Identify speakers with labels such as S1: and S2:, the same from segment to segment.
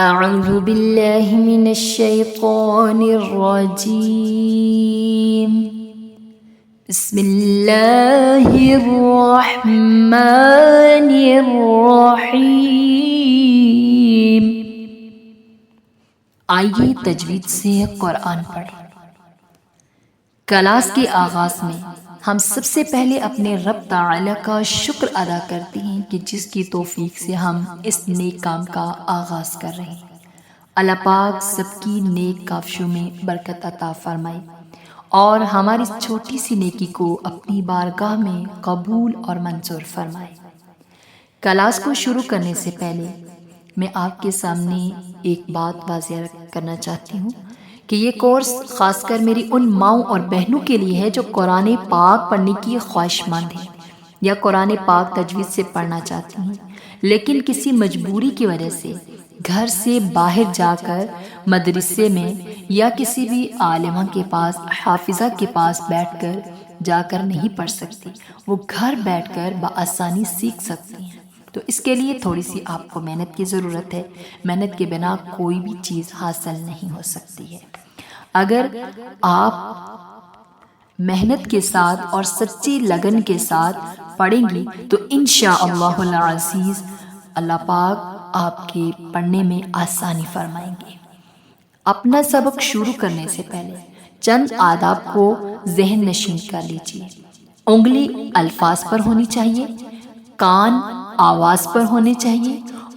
S1: أعوذ بالله من الشيطان الرجيم. بسم الله الرحمن الرحیم. آئیے تجوید سے قرآن پڑھیں. کلاس کے آغاز میں ہم سب سے پہلے اپنے رب تعالی کا شکر ادا کرتے ہیں کہ جس کی توفیق سے ہم اس نیک کام کا آغاز کر رہے ہیں. اللہ پاک سب کی نیک کاوشوں میں برکت عطا فرمائے اور ہماری اس چھوٹی سی نیکی کو اپنی بارگاہ میں قبول اور منظور فرمائے. کلاس کو شروع کرنے سے پہلے میں آپ کے سامنے ایک بات واضح کرنا چاہتی ہوں کہ یہ کورس خاص کر میری ان ماؤں اور بہنوں کے لیے ہے جو قرآن پاک پڑھنے کی خواہش مند ہیں یا قرآن پاک تجوید سے پڑھنا چاہتی ہیں، لیکن کسی مجبوری کی وجہ سے گھر سے باہر جا کر مدرسے میں یا کسی بھی عالمہ کے پاس، حافظہ کے پاس بیٹھ کر جا کر نہیں پڑھ سکتی. وہ گھر بیٹھ کر بآسانی سیکھ سکتی ہیں. تو اس کے لیے تھوڑی سی آپ کو محنت کی ضرورت ہے. محنت کے بنا کوئی بھی چیز حاصل نہیں ہو سکتی ہے. اگر آپ محنت کے ساتھ اور سچی لگن کے ساتھ پڑھیں گی تو انشاءاللہ العزیز اللہ پاک آپ کے پڑھنے میں آسانی فرمائیں گے. اپنا سبق شروع کرنے سے پہلے چند آداب کو ذہن نشین کر لیجیے. انگلی الفاظ پر ہونی چاہیے، کان آواز پر ہونے چاہیے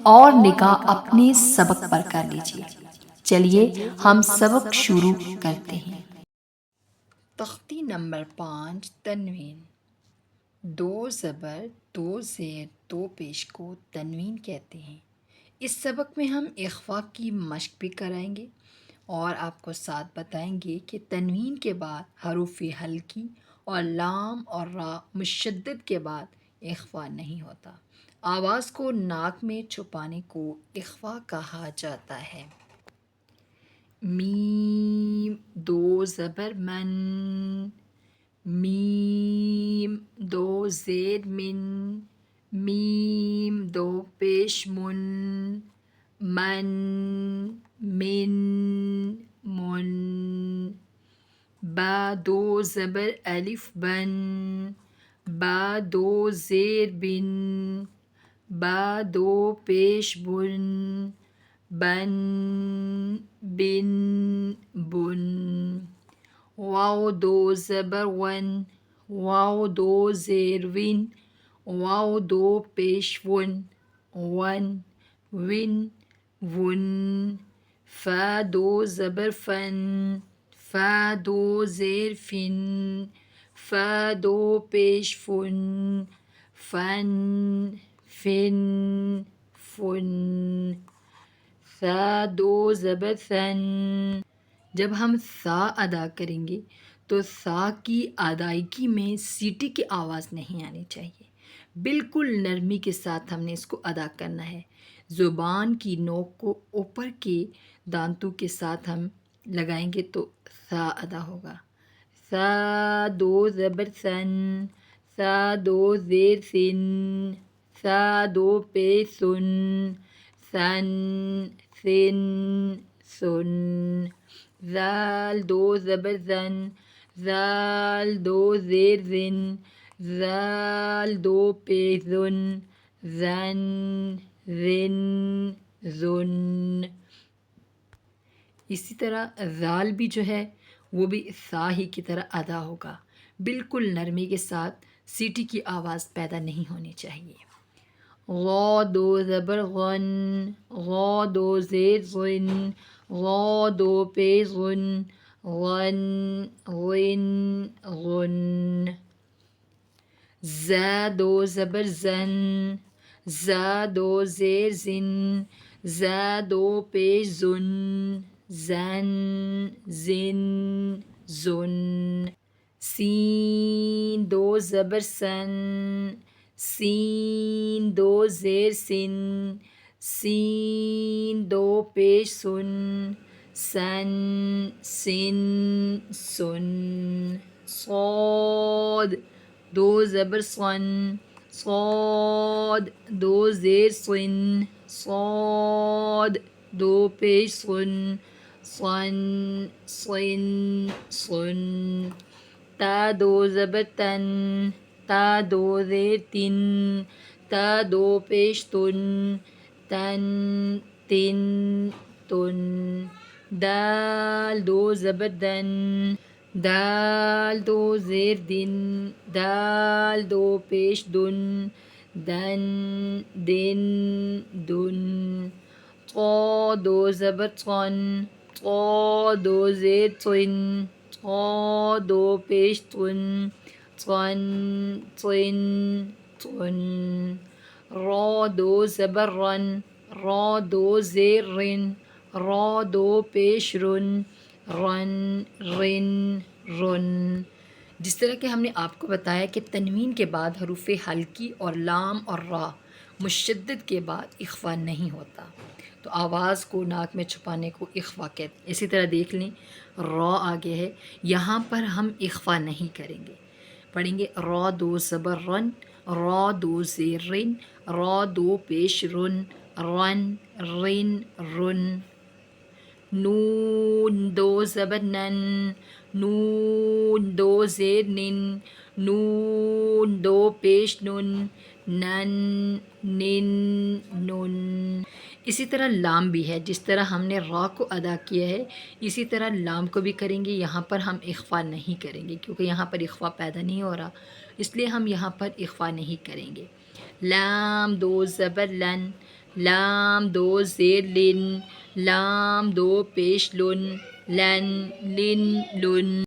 S1: اور نگاہ اپنے سبق پر کر لیجیے. چلیے ہم سبق شروع کرتے ہیں. تختی نمبر 5 تنوین. دو زبر دو زیر دو پیش کو تنوین کہتے ہیں. اس سبق میں ہم اخفا کی مشق بھی کرائیں گے اور آپ کو ساتھ بتائیں گے کہ تنوین کے بعد حروف ہلکی اور لام اور را مشدد کے بعد اخفا نہیں ہوتا. آواز کو ناک میں چھپانے کو اخفا کہا جاتا ہے. میم دو زبر من، میم دو زیر من، میم دو پیش من، من من من. با دو زبر الف بن، با دو زیر بن، با دو پیش بن، بن بن بن. واو دو زبر ون، واو دو زیر ون، واو دو پیش ون، ون ون ون. فا دو زبر فن، فا دو زیر فن، فا دو پیش فن، فن فن فن. ثا دو زبر ثن. جب ہم ثا ادا کریں گے تو ثا کی ادائیگی میں سیٹی کی آواز نہیں آنی چاہیے. بالکل نرمی کے ساتھ ہم نے اس کو ادا کرنا ہے. زبان کی نوک کو اوپر کے دانتوں کے ساتھ ہم لگائیں گے تو ثا ادا ہوگا. ثا دو زبر ثن، ثا دو زیر سن، ثا دو پیش سن، ثن سن سن. ذال دو زبر ذن، ذال دو زیر زن، ذال دو پیش ذن، ذن ذن ذن. اسی طرح ذال بھی جو ہے وہ بھی ثا ہی کی طرح ادا ہوگا. بالکل نرمی کے ساتھ سیٹی کی آواز پیدا نہیں ہونی چاہیے. غا دو زبر غن، غا دو زیر غن، غا دو پیش غن، غن غن غن. زا دو زبر زن، زا دو زیر زن، زا دو پیش زن، زن زن زن. سین دو زبر سن، سین دو زیر سن، سین دو پیش سن، سن سن سن. صاد دو زبر صن، صاد دو زیر صن، صاد دو پیش سن صن صن صن تا دو زبر تن تا دو زیر تن تا دو پیش تن تن تن تن دال دو زبر دن دال دو زیر دن دال دو پیش دن دن دن دن طا دو زبر طن طا دو زیر طن طا دو پیش طن طن طن طن را دو زبر رن را دو زیر رن را دو پیش رن رن رن رن جس طرح کہ ہم نے آپ کو بتایا کہ تنوین کے بعد حروف حلقی اور لام اور را مشدد کے بعد اخفا نہیں ہوتا، تو آواز کو ناک میں چھپانے کو اخفا کہتے ہیں۔ اسی طرح دیکھ لیں را آگے ہے، یہاں پر ہم اخفا نہیں کریں گے، پڑھیں گے را دو زبر رن را دو زیر رن را دو پیش رن رن رن رن نون دو زبر نن نون دو زیر نن نون دو پیش نن نن نن نن اسی طرح لام بھی ہے، جس طرح ہم نے را کو ادا کیا ہے اسی طرح لام کو بھی کریں گے۔ یہاں پر ہم اخفا نہیں کریں گے کیونکہ یہاں پر اخفا پیدا نہیں ہو رہا، اس لیے ہم یہاں پر اخفا نہیں کریں گے۔ لام دو زبر لن لام دو زیر لن لام دو پیش لن لن لن لن